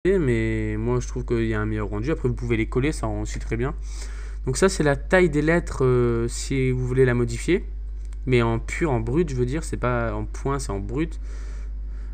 mais moi je trouve qu'il y a un meilleur rendu. Après vous pouvez les coller, ça rend aussi très bien. Donc ça c'est la taille des lettres si vous voulez la modifier. Mais en pur, en brut je veux dire, c'est pas en point, c'est en brut.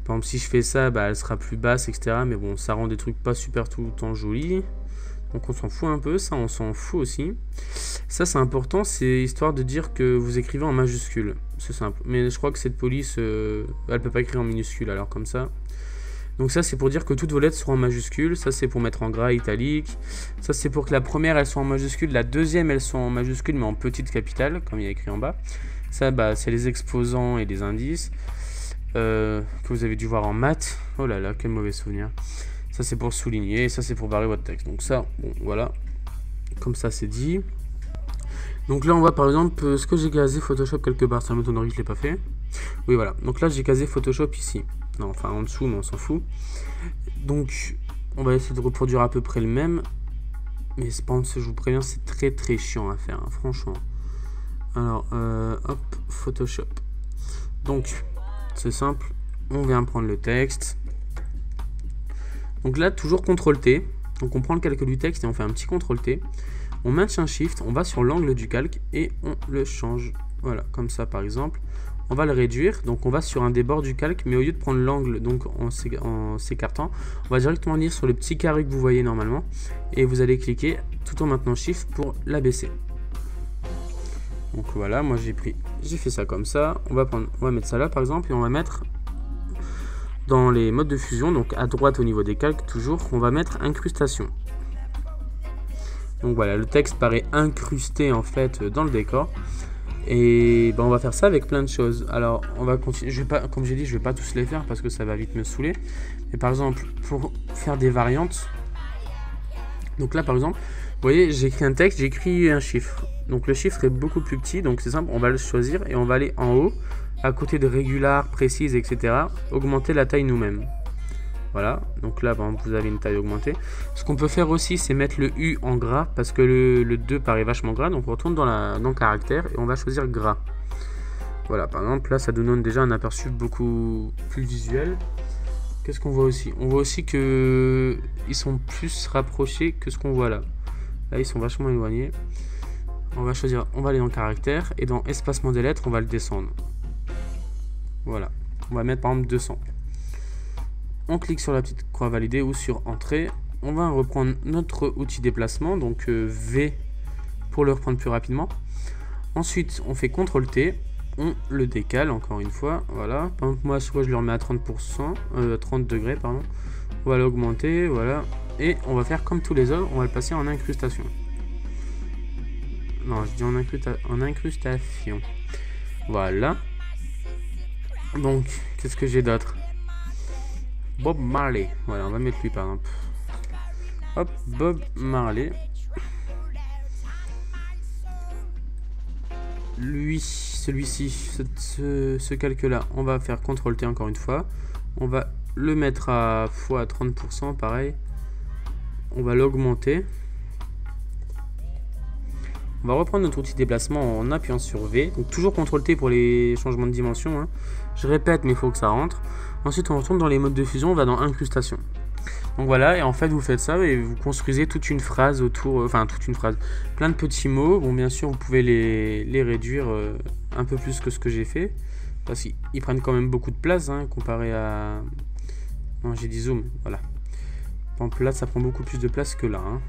Par exemple si je fais ça, bah, elle sera plus basse, etc. Mais bon, ça rend des trucs pas super tout le temps jolis. Donc on s'en fout un peu, ça on s'en fout aussi. Ça c'est important, c'est histoire de dire que vous écrivez en majuscule. C'est simple. Mais je crois que cette police, elle peut pas écrire en minuscule, alors comme ça. Donc ça c'est pour dire que toutes vos lettres seront en majuscule. Ça c'est pour mettre en gras, italique. Ça c'est pour que la première elle soit en majuscule, la deuxième elle soit en majuscule mais en petite capitale, comme il y a écrit en bas. Ça bah, c'est les exposants et les indices que vous avez dû voir en maths. Oh là là, quel mauvais souvenir. Ça c'est pour souligner, et ça c'est pour barrer votre texte. Donc ça, bon voilà, comme ça c'est dit. Donc là on voit par exemple ce que j'ai casé Photoshop quelque part, ça m'étonnerait que je l'ai pas fait. Oui voilà, donc là j'ai casé Photoshop ici. Non, enfin en dessous, mais on s'en fout. Donc on va essayer de reproduire à peu près le même. Mais je vous préviens, c'est très très chiant à faire, hein, franchement. Alors, hop, Photoshop. Donc, c'est simple, on vient prendre le texte. Donc là, toujours CTRL-T. Donc on prend le calque du texte et on fait un petit CTRL-T. On maintient Shift, on va sur l'angle du calque et on le change. Voilà, comme ça par exemple. On va le réduire, donc on va sur un des bords du calque, mais au lieu de prendre l'angle donc en s'écartant, on va directement venir sur le petit carré que vous voyez normalement. Et vous allez cliquer tout en maintenant Shift pour l'abaisser. Donc voilà, moi j'ai fait ça comme ça. On va mettre ça là par exemple, et on va mettre dans les modes de fusion, donc à droite au niveau des calques toujours, on va mettre incrustation. Donc voilà, le texte paraît incrusté en fait dans le décor. Et ben on va faire ça avec plein de choses. Alors on va continuer, comme j'ai dit, je vais pas tous les faire parce que ça va vite me saouler. Mais par exemple, pour faire des variantes, donc là par exemple, vous voyez, j'écris un texte, j'écris un chiffre. Donc le chiffre est beaucoup plus petit, donc c'est simple, on va le choisir et on va aller en haut, à côté de régular, précise, etc. Augmenter la taille nous-mêmes. Voilà, donc là par exemple vous avez une taille augmentée. Ce qu'on peut faire aussi c'est mettre le U en gras parce que le 2 paraît vachement gras. Donc on retourne dans le caractère et on va choisir gras. Voilà, par exemple là ça nous donne déjà un aperçu beaucoup plus visuel. Qu'est-ce qu'on voit aussi? On voit aussi que ils sont plus rapprochés que ce qu'on voit là. Là ils sont vachement éloignés. On va choisir, on va aller dans caractère et dans espacement des lettres on va le descendre. Voilà, on va mettre par exemple 200. On clique sur la petite croix validée ou sur entrée. On va reprendre notre outil déplacement, donc V pour le reprendre plus rapidement. Ensuite, on fait CTRL-T, on le décale encore une fois. Voilà. Par exemple, moi, soit je le remets à 30%, 30 degrés, pardon. On va l'augmenter, voilà. Et on va faire comme tous les autres, on va le passer en incrustation. Non, je dis en incrustation. Voilà. Donc, qu'est-ce que j'ai d'autre? Bob Marley, voilà, on va mettre lui par exemple. Hop, Bob Marley. Celui-ci, ce calque-là, on va faire CTRL-T encore une fois. On va le mettre à fois 30%, pareil. On va l'augmenter. On va reprendre notre outil déplacement en appuyant sur V. Donc toujours CTRL-T pour les changements de dimension, hein. Je répète, mais il faut que ça rentre. Ensuite, on retourne dans les modes de fusion, on va dans incrustation. Donc voilà, et en fait, vous faites ça et vous construisez toute une phrase autour, enfin toute une phrase, plein de petits mots. Bon, bien sûr, vous pouvez les réduire un peu plus que ce que j'ai fait, parce qu'ils prennent quand même beaucoup de place, hein, comparé à... Non, j'ai dit zoom, voilà. Par exemple, là, ça prend beaucoup plus de place que là, hein.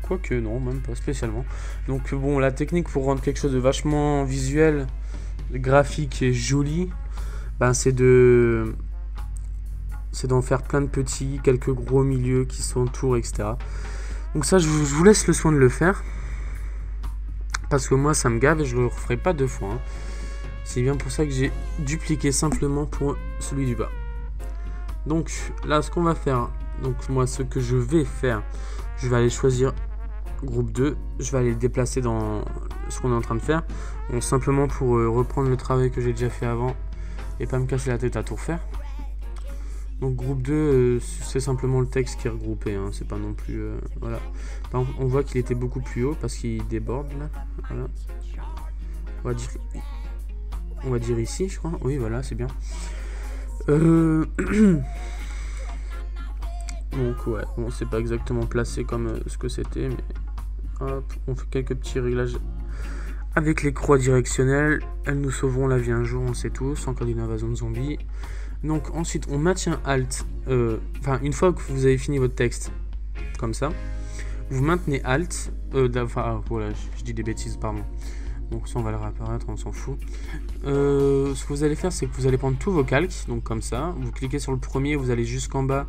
Quoique, non, même pas spécialement. Donc bon, la technique pour rendre quelque chose de vachement visuel, graphique et joli, ben, c'est d'en faire plein de petits, quelques gros milieux qui s'entourent, etc. Donc ça, je vous laisse le soin de le faire. Parce que moi, ça me gave et je le referai pas deux fois, hein. C'est bien pour ça que j'ai dupliqué simplement pour celui du bas. Donc là, ce qu'on va faire, donc moi, ce que je vais faire, je vais aller choisir groupe 2, je vais aller le déplacer dans ce qu'on est en train de faire. Bon, simplement pour reprendre le travail que j'ai déjà fait avant et pas me casser la tête à tout refaire. Donc groupe 2, c'est simplement le texte qui est regroupé, hein, c'est pas non plus... voilà. Par exemple, on voit qu'il était beaucoup plus haut parce qu'il déborde là. Voilà. On va dire ici, je crois. Oui, voilà, c'est bien. Donc ouais, bon, c'est pas exactement placé comme ce que c'était, mais hop, on fait quelques petits réglages avec les croix directionnelles. Elles nous sauveront la vie un jour, on sait tous, en cas d'une invasion de zombies. Donc ensuite, on maintient Alt, enfin une fois que vous avez fini votre texte, comme ça, vous maintenez Alt, voilà, je dis des bêtises, pardon. Donc ça on va le réapparaître, on s'en fout. Ce que vous allez faire, c'est que vous allez prendre tous vos calques, donc comme ça, vous cliquez sur le premier, vous allez jusqu'en bas,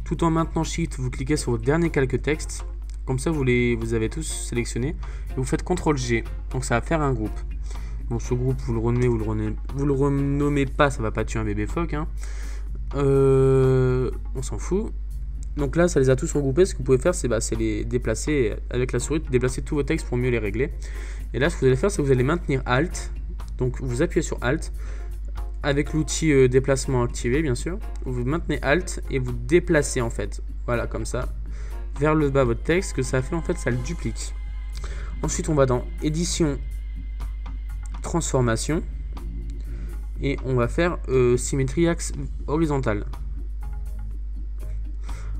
tout en maintenant Shift, vous cliquez sur votre dernier calque texte, comme ça vous avez tous sélectionnés, et vous faites CTRL G, donc ça va faire un groupe. Bon, ce groupe, vous le renommez, vous le renommez pas, ça va pas tuer un bébé phoque, hein. On s'en fout. Donc là, ça les a tous regroupés. Ce que vous pouvez faire, c'est les déplacer avec la souris, déplacer tous vos textes pour mieux les régler. Et là, ce que vous allez faire, c'est que vous allez maintenir Alt. Donc vous appuyez sur Alt avec l'outil déplacement activé, bien sûr. Vous maintenez Alt et vous déplacez en fait, voilà, comme ça, vers le bas votre texte. Ce que ça fait en fait, ça le duplique. Ensuite, on va dans Édition, Transformation. Et on va faire symétrie axe horizontal.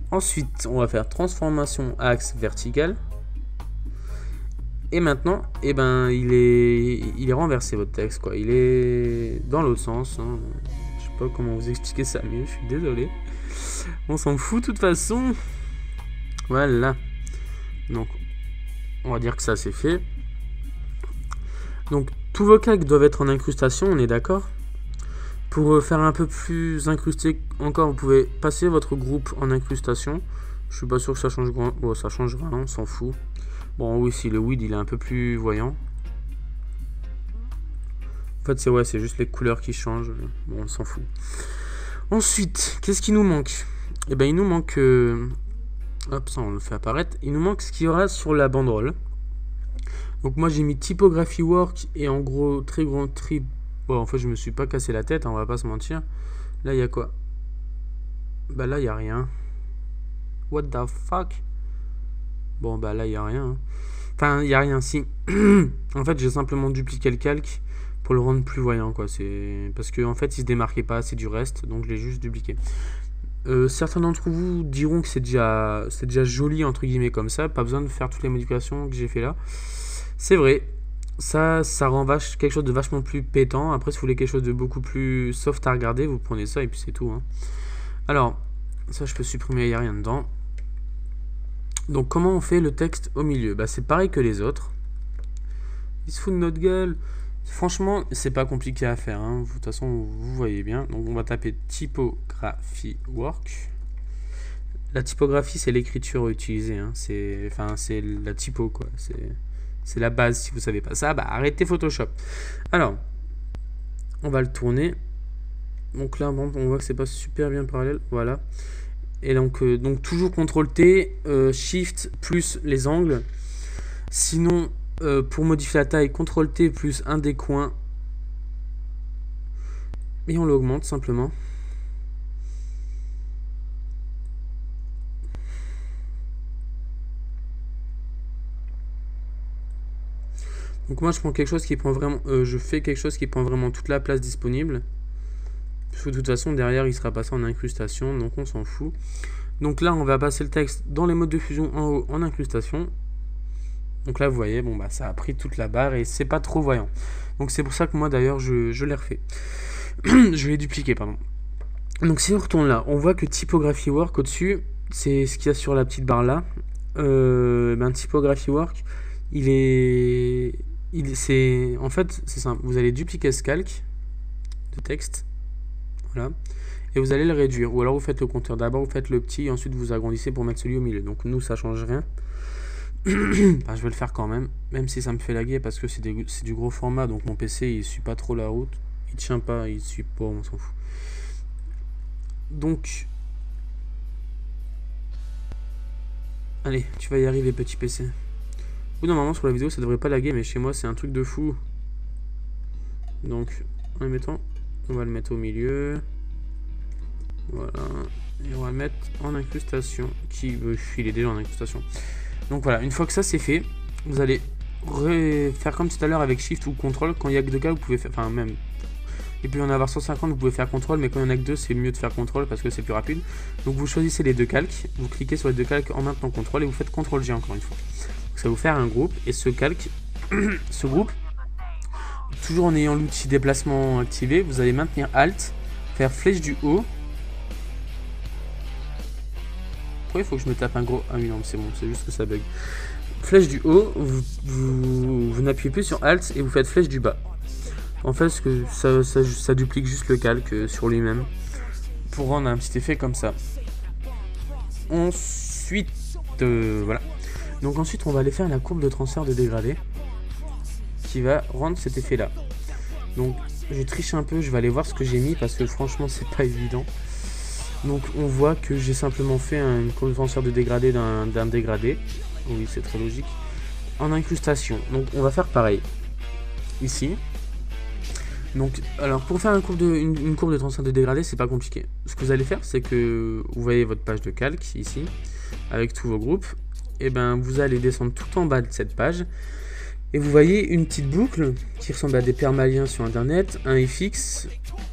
Ensuite, on va faire transformation axe vertical. Et maintenant, eh ben, il est renversé votre texte, quoi. Il est dans l'autre sens, hein. Je sais pas comment vous expliquer ça mieux, je suis désolé. On s'en fout de toute façon. Voilà. Donc, on va dire que ça c'est fait. Donc, tous vos calques doivent être en incrustation, on est d'accord? Pour faire un peu plus incrusté encore, vous pouvez passer votre groupe en incrustation. Je suis pas sûr que ça change grand. Bon, ça change rien, on s'en fout. Bon, oui, si le weed il est un peu plus voyant. En fait, c'est juste les couleurs qui changent. Bon, on s'en fout. Ensuite, qu'est-ce qui nous manque? Eh ben, il nous manque. Hop, ça, on le fait apparaître. Il nous manque ce qu'il y aura sur la banderole. Donc, moi, j'ai mis Typography Work et en gros, très grand tri. Bon, en fait, je me suis pas cassé la tête, hein, on va pas se mentir. Là, il y a quoi? Bah là, il y a rien. What the fuck? Bon, bah là, il y a rien. Hein. Enfin, il y a rien, si. En fait, j'ai simplement dupliqué le calque pour le rendre plus voyant, quoi. C'est parce que en fait, il se démarquait pas assez du reste, donc je l'ai juste dupliqué. Certains d'entre vous diront que c'est déjà joli, entre guillemets, comme ça. Pas besoin de faire toutes les modifications que j'ai fait là. C'est vrai. Ça rend quelque chose de vachement plus pétant. Après, si vous voulez quelque chose de beaucoup plus soft à regarder, vous prenez ça et puis c'est tout. Hein. Alors, ça je peux supprimer, il n'y a rien dedans. Donc, comment on fait le texte au milieu? Bah, c'est pareil que les autres. Ils se foutent de notre gueule. Franchement, c'est pas compliqué à faire. Hein. De toute façon, vous voyez bien. Donc, on va taper Typography Work. La typographie, c'est l'écriture utilisée. Hein. C'est la typo, quoi. C'est la base. Si vous savez pas ça, bah arrêtez Photoshop. Alors, on va le tourner. Donc là, bon, on voit que c'est pas super bien parallèle. Voilà. Et donc toujours CTRL-T, Shift plus les angles. Sinon, pour modifier la taille, CTRL-T plus un des coins. Et on l'augmente simplement. Donc moi je prends quelque chose qui prend vraiment, je fais quelque chose qui prend vraiment toute la place disponible. Parce que de toute façon derrière il sera passé en incrustation, donc on s'en fout. Donc là on va passer le texte dans les modes de fusion en haut en incrustation. Donc là vous voyez, bon bah ça a pris toute la barre et c'est pas trop voyant. Donc c'est pour ça que moi d'ailleurs je l'ai refait. Je l'ai dupliqué, pardon. Donc si on retourne là, on voit que Typography Work au-dessus, c'est ce qu'il y a sur la petite barre là. Typography Work, en fait, c'est simple. Vous allez dupliquer ce calque de texte, voilà, et vous allez le réduire. Ou alors vous faites le compteur. D'abord vous faites le petit, et ensuite vous agrandissez pour mettre celui au milieu. Donc nous, ça change rien. Enfin, je vais le faire quand même si ça me fait laguer parce que c'est du gros format. Donc mon PC il suit pas trop la route, il tient pas, il suit pas, on s'en fout. Donc, allez, tu vas y arriver, petit PC. Ou normalement sur la vidéo ça devrait pas laguer, mais chez moi c'est un truc de fou. Donc en le mettant, on va le mettre au milieu. Voilà. Et on va le mettre en incrustation. Il est déjà en incrustation. Donc voilà, une fois que ça c'est fait, vous allez faire comme tout à l'heure avec Shift ou CTRL. Quand il y a que deux cas, vous pouvez faire. Enfin, même. Il peut y en avoir 150, vous pouvez faire contrôle, mais quand il n'y en a que 2, c'est mieux de faire contrôle parce que c'est plus rapide. Donc vous choisissez les deux calques, vous cliquez sur les deux calques en maintenant contrôle et vous faites contrôle G encore une fois. Donc ça va vous faire un groupe, et ce calque, ce groupe, toujours en ayant l'outil déplacement activé, vous allez maintenir Alt, faire flèche du haut. Pourquoi il faut que je me tape un gros... Ah oui non c'est bon, c'est juste que ça bug. Flèche du haut, vous n'appuyez plus sur Alt et vous faites flèche du bas. En fait, ce que ça duplique juste le calque sur lui-même pour rendre un petit effet comme ça. Ensuite, voilà. Donc ensuite, on va aller faire la courbe de transfert de dégradé qui va rendre cet effet-là. Donc, je triche un peu, je vais aller voir ce que j'ai mis parce que franchement, c'est pas évident. Donc, on voit que j'ai simplement fait une courbe de transfert de dégradé d'un dégradé. Oui, c'est très logique. En incrustation. Donc, on va faire pareil. Ici. Donc, alors pour faire une courbe de transfert de dégradé, c'est pas compliqué. Ce que vous allez faire, c'est que vous voyez votre page de calque ici, avec tous vos groupes. Et ben, vous allez descendre tout en bas de cette page. Et vous voyez une petite boucle qui ressemble à des permaliens sur internet, un FX,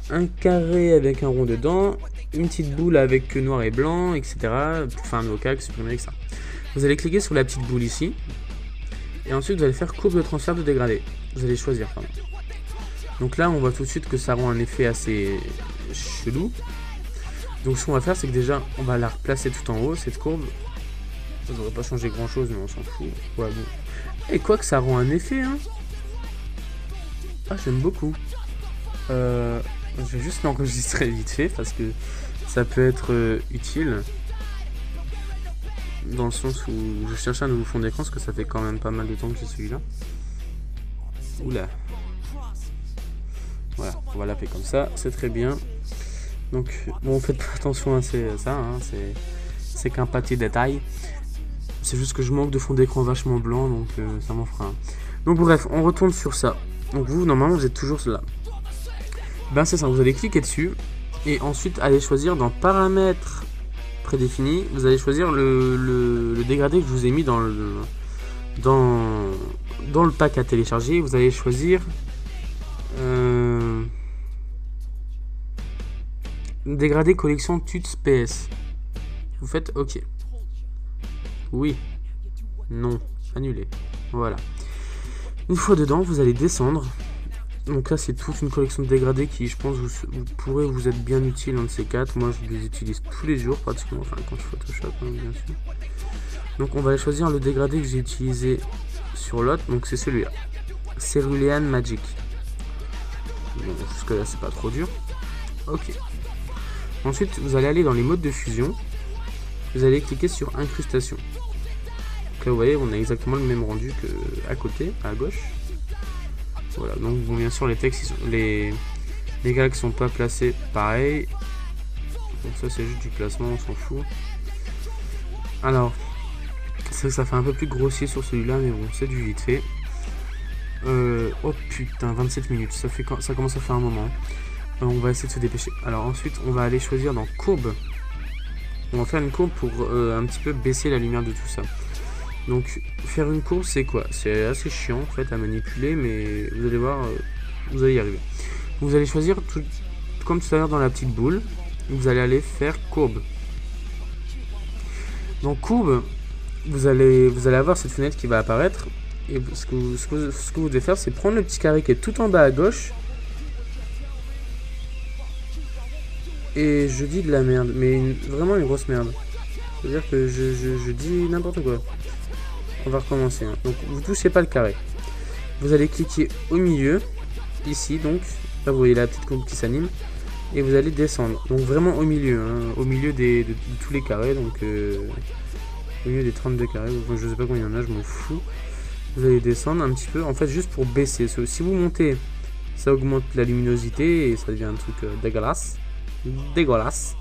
un carré avec un rond dedans, une petite boule avec noir et blanc, etc. Pour faire un nouveau calque, supprimer avec ça. Vous allez cliquer sur la petite boule ici. Et ensuite, vous allez faire courbe de transfert de dégradé. Vous allez choisir, pardon. Donc là, on voit tout de suite que ça rend un effet assez chelou. Donc ce qu'on va faire, c'est que déjà, on va la replacer tout en haut, cette courbe. Ça ne devrait pas changer grand chose, mais on s'en fout. Ouais, bon. Et quoi que ça rend un effet, hein. Ah, j'aime beaucoup. Je vais juste l'enregistrer vite fait, parce que ça peut être utile. Dans le sens où je cherche un nouveau fond d'écran, parce que ça fait quand même pas mal de temps que j'ai celui-là. Oula. Voilà, on va l'appeler comme ça, c'est très bien. Donc, bon, faites pas attention à ça, hein, c'est qu'un petit détail. C'est juste que je manque de fond d'écran vachement blanc, donc ça m'en fera un. Donc bref, on retourne sur ça. Donc vous, normalement, vous êtes toujours là. Ben c'est ça, vous allez cliquer dessus, et ensuite, allez choisir dans paramètres prédéfinis, vous allez choisir le dégradé que je vous ai mis dans le pack à télécharger. Vous allez choisir... dégradé collection tuts PS. Vous faites OK. Oui. Non. Annuler. Voilà. Une fois dedans, vous allez descendre. Donc là, c'est toute une collection de dégradés qui, je pense, vous pourrez vous être bien utile, un de ces quatre. Moi, je les utilise tous les jours, pratiquement. Enfin, quand je Photoshop, hein, bien sûr. Donc, on va choisir le dégradé que j'ai utilisé sur l'autre. Donc, c'est celui-là. Cerulean Magic. Bon, jusque là, c'est pas trop dur. OK. Ensuite, vous allez aller dans les modes de fusion. Vous allez cliquer sur incrustation. Donc là, vous voyez, on a exactement le même rendu que à côté, à gauche. Voilà, donc bon, bien sûr, les textes, les calques sont pas placés pareil. Donc ça, c'est juste du placement, on s'en fout. Alors, c'est que ça fait un peu plus grossier sur celui-là, mais bon, c'est du vite fait. Oh putain, 27 minutes, ça commence à faire un moment. On va essayer de se dépêcher. Alors ensuite, on va aller choisir dans courbe. On va faire une courbe pour un petit peu baisser la lumière de tout ça. Donc, faire une courbe, c'est quoi? C'est assez chiant, en fait, à manipuler, mais vous allez voir, vous allez y arriver. Vous allez choisir, comme tout à l'heure dans la petite boule, vous allez aller faire courbe. Dans courbe, vous allez avoir cette fenêtre qui va apparaître. Et ce que vous devez faire, c'est prendre le petit carré qui est tout en bas à gauche. Et je dis de la merde, mais vraiment une grosse merde. C'est-à-dire que je dis n'importe quoi. On va recommencer. Hein. Donc vous touchez pas le carré. Vous allez cliquer au milieu, ici donc. Là vous voyez la petite courbe qui s'anime. Et vous allez descendre. Donc vraiment au milieu. Hein, au milieu de tous les carrés. Donc au milieu des 32 carrés. Enfin, je sais pas combien il y en a, je m'en fous. Vous allez descendre un petit peu. En fait juste pour baisser. Si vous montez, ça augmente la luminosité et ça devient un truc dégueulasse. Dégueulasse.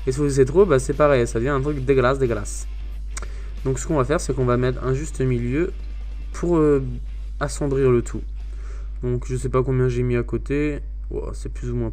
Et si vous laissez trop, bah c'est pareil, ça devient un truc dégueulasse. Donc ce qu'on va faire, c'est qu'on va mettre un juste milieu pour assombrir le tout. Donc je sais pas combien j'ai mis à côté, oh, c'est plus ou moins